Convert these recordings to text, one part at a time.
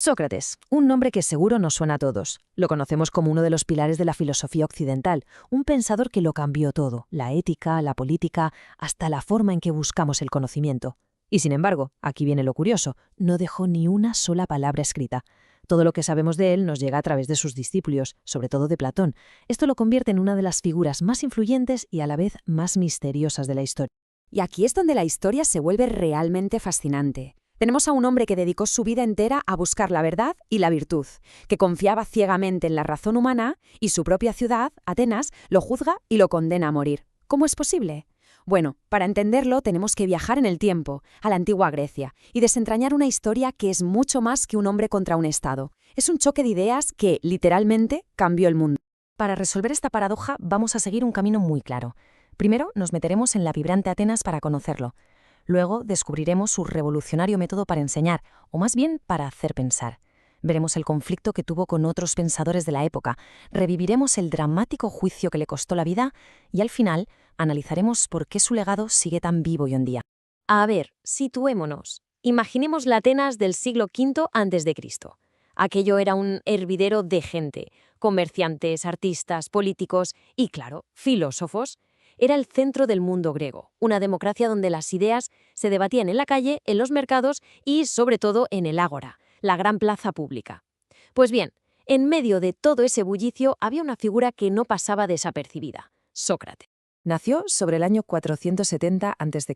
Sócrates, un nombre que seguro nos suena a todos. Lo conocemos como uno de los pilares de la filosofía occidental, un pensador que lo cambió todo, la ética, la política, hasta la forma en que buscamos el conocimiento. Y sin embargo, aquí viene lo curioso, no dejó ni una sola palabra escrita. Todo lo que sabemos de él nos llega a través de sus discípulos, sobre todo de Platón. Esto lo convierte en una de las figuras más influyentes y a la vez más misteriosas de la historia. Y aquí es donde la historia se vuelve realmente fascinante. Tenemos a un hombre que dedicó su vida entera a buscar la verdad y la virtud, que confiaba ciegamente en la razón humana y su propia ciudad, Atenas, lo juzga y lo condena a morir. ¿Cómo es posible? Bueno, para entenderlo tenemos que viajar en el tiempo, a la antigua Grecia, y desentrañar una historia que es mucho más que un hombre contra un Estado. Es un choque de ideas que, literalmente, cambió el mundo. Para resolver esta paradoja vamos a seguir un camino muy claro. Primero nos meteremos en la vibrante Atenas para conocerlo. Luego descubriremos su revolucionario método para enseñar, o más bien para hacer pensar. Veremos el conflicto que tuvo con otros pensadores de la época, reviviremos el dramático juicio que le costó la vida y al final analizaremos por qué su legado sigue tan vivo hoy en día. A ver, situémonos. Imaginemos la Atenas del siglo V a.C. Aquello era un hervidero de gente, comerciantes, artistas, políticos y, claro, filósofos. Era el centro del mundo griego, una democracia donde las ideas se debatían en la calle, en los mercados y, sobre todo, en el ágora, la gran plaza pública. Pues bien, en medio de todo ese bullicio había una figura que no pasaba desapercibida: Sócrates. Nació sobre el año 470 a.C.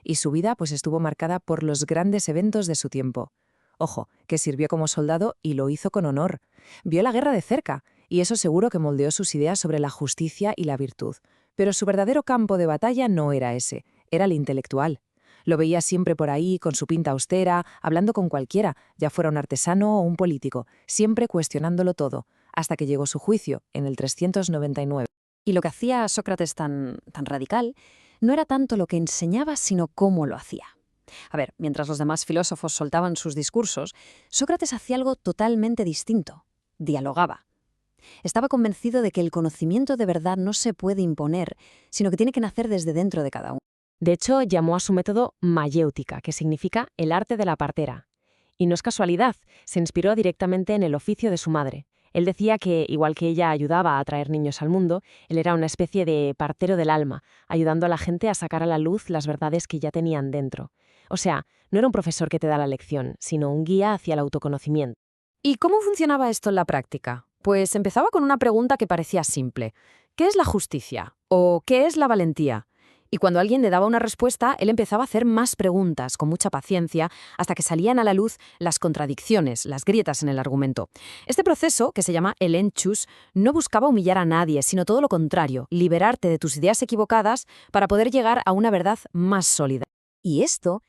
y su vida estuvo marcada por los grandes eventos de su tiempo. Ojo, que sirvió como soldado y lo hizo con honor. Vio la guerra de cerca y eso seguro que moldeó sus ideas sobre la justicia y la virtud. Pero su verdadero campo de batalla no era ese, era el intelectual. Lo veía siempre por ahí, con su pinta austera, hablando con cualquiera, ya fuera un artesano o un político, siempre cuestionándolo todo, hasta que llegó su juicio, en el 399. Y lo que hacía a Sócrates tan radical no era tanto lo que enseñaba, sino cómo lo hacía. A ver, mientras los demás filósofos soltaban sus discursos, Sócrates hacía algo totalmente distinto. Dialogaba. Estaba convencido de que el conocimiento de verdad no se puede imponer, sino que tiene que nacer desde dentro de cada uno. De hecho, llamó a su método mayéutica, que significa el arte de la partera. Y no es casualidad, se inspiró directamente en el oficio de su madre. Él decía que, igual que ella ayudaba a traer niños al mundo, él era una especie de partero del alma, ayudando a la gente a sacar a la luz las verdades que ya tenían dentro. O sea, no era un profesor que te da la lección, sino un guía hacia el autoconocimiento. ¿Y cómo funcionaba esto en la práctica? Pues empezaba con una pregunta que parecía simple. ¿Qué es la justicia? ¿O qué es la valentía? Y cuando alguien le daba una respuesta, él empezaba a hacer más preguntas, con mucha paciencia, hasta que salían a la luz las contradicciones, las grietas en el argumento. Este proceso, que se llama el enchus, no buscaba humillar a nadie, sino todo lo contrario, liberarte de tus ideas equivocadas para poder llegar a una verdad más sólida. Y esto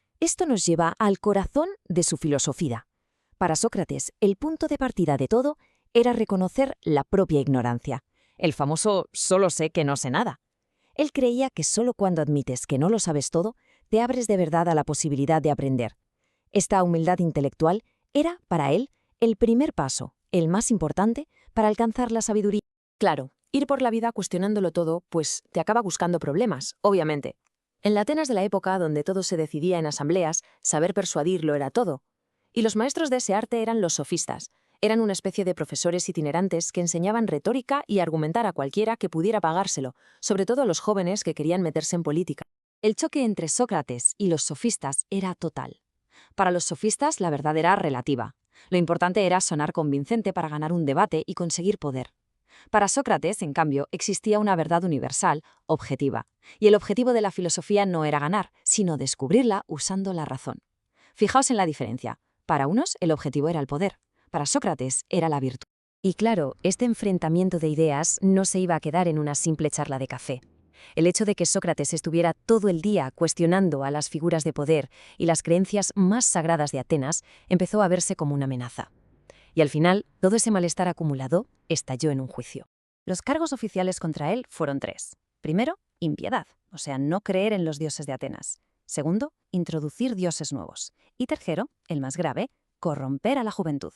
nos lleva al corazón de su filosofía. Para Sócrates, el punto de partida de todo era reconocer la propia ignorancia. El famoso «solo sé que no sé nada». Él creía que solo cuando admites que no lo sabes todo, te abres de verdad a la posibilidad de aprender. Esta humildad intelectual era, para él, el primer paso, el más importante, para alcanzar la sabiduría. Claro, ir por la vida cuestionándolo todo, pues te acaba buscando problemas, obviamente. En la Atenas de la época, donde todo se decidía en asambleas, saber persuadirlo era todo. Y los maestros de ese arte eran los sofistas. Eran una especie de profesores itinerantes que enseñaban retórica y argumentar a cualquiera que pudiera pagárselo, sobre todo a los jóvenes que querían meterse en política. El choque entre Sócrates y los sofistas era total. Para los sofistas la verdad era relativa. Lo importante era sonar convincente para ganar un debate y conseguir poder. Para Sócrates, en cambio, existía una verdad universal, objetiva. Y el objetivo de la filosofía no era ganar, sino descubrirla usando la razón. Fijaos en la diferencia. Para unos, el objetivo era el poder. Para Sócrates era la virtud. Y claro, este enfrentamiento de ideas no se iba a quedar en una simple charla de café. El hecho de que Sócrates estuviera todo el día cuestionando a las figuras de poder y las creencias más sagradas de Atenas empezó a verse como una amenaza. Y al final, todo ese malestar acumulado estalló en un juicio. Los cargos oficiales contra él fueron 3. Primero, impiedad, o sea, no creer en los dioses de Atenas. Segundo, introducir dioses nuevos. Y tercero, el más grave, corromper a la juventud.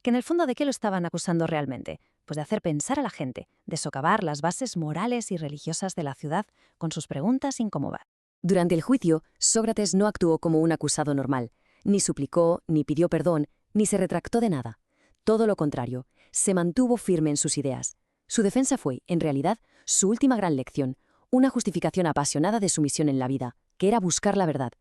¿Que en el fondo de qué lo estaban acusando realmente? Pues de hacer pensar a la gente, de socavar las bases morales y religiosas de la ciudad con sus preguntas incómodas. Durante el juicio, Sócrates no actuó como un acusado normal. Ni suplicó, ni pidió perdón, Ni se retractó de nada. Todo lo contrario, se mantuvo firme en sus ideas. Su defensa fue, en realidad, su última gran lección, una justificación apasionada de su misión en la vida, que era buscar la verdad.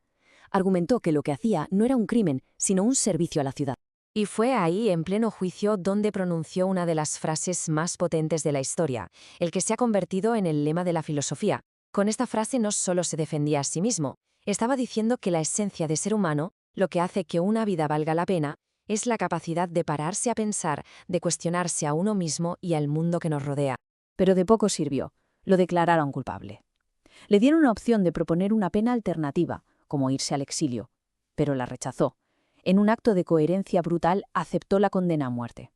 Argumentó que lo que hacía no era un crimen, sino un servicio a la ciudad. Y fue ahí, en pleno juicio, donde pronunció una de las frases más potentes de la historia, el que se ha convertido en el lema de la filosofía. Con esta frase no solo se defendía a sí mismo, estaba diciendo que la esencia de ser humano, lo que hace que una vida valga la pena, es la capacidad de pararse a pensar, de cuestionarse a uno mismo y al mundo que nos rodea. Pero de poco sirvió. Lo declararon culpable. Le dieron una opción de proponer una pena alternativa, como irse al exilio, pero la rechazó. En un acto de coherencia brutal, aceptó la condena a muerte.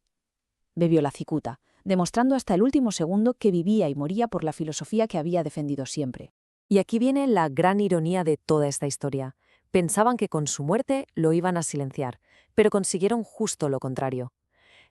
Bebió la cicuta, demostrando hasta el último segundo que vivía y moría por la filosofía que había defendido siempre. Y aquí viene la gran ironía de toda esta historia. Pensaban que con su muerte lo iban a silenciar, pero consiguieron justo lo contrario.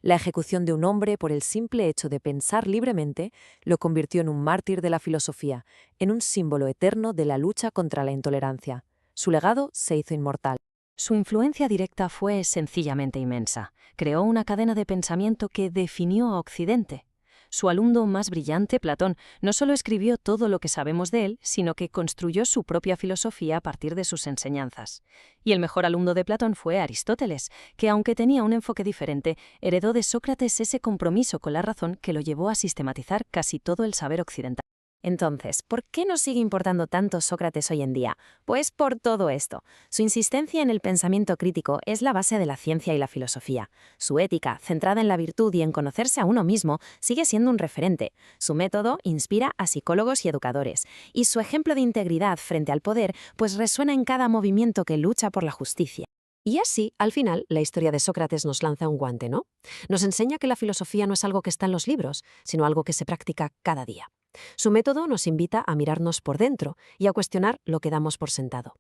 La ejecución de un hombre por el simple hecho de pensar libremente lo convirtió en un mártir de la filosofía, en un símbolo eterno de la lucha contra la intolerancia. Su legado se hizo inmortal. Su influencia directa fue sencillamente inmensa. Creó una cadena de pensamiento que definió a Occidente. Su alumno más brillante, Platón, no solo escribió todo lo que sabemos de él, sino que construyó su propia filosofía a partir de sus enseñanzas. Y el mejor alumno de Platón fue Aristóteles, que aunque tenía un enfoque diferente, heredó de Sócrates ese compromiso con la razón que lo llevó a sistematizar casi todo el saber occidental. Entonces, ¿por qué nos sigue importando tanto Sócrates hoy en día? Pues por todo esto. Su insistencia en el pensamiento crítico es la base de la ciencia y la filosofía. Su ética, centrada en la virtud y en conocerse a uno mismo, sigue siendo un referente. Su método inspira a psicólogos y educadores. Y su ejemplo de integridad frente al poder, pues resuena en cada movimiento que lucha por la justicia. Y así, al final, la historia de Sócrates nos lanza un guante, ¿no? Nos enseña que la filosofía no es algo que está en los libros, sino algo que se practica cada día. Su método nos invita a mirarnos por dentro y a cuestionar lo que damos por sentado.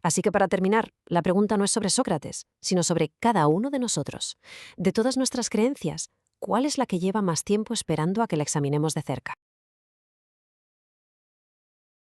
Así que para terminar, la pregunta no es sobre Sócrates, sino sobre cada uno de nosotros. De todas nuestras creencias, ¿cuál es la que lleva más tiempo esperando a que la examinemos de cerca?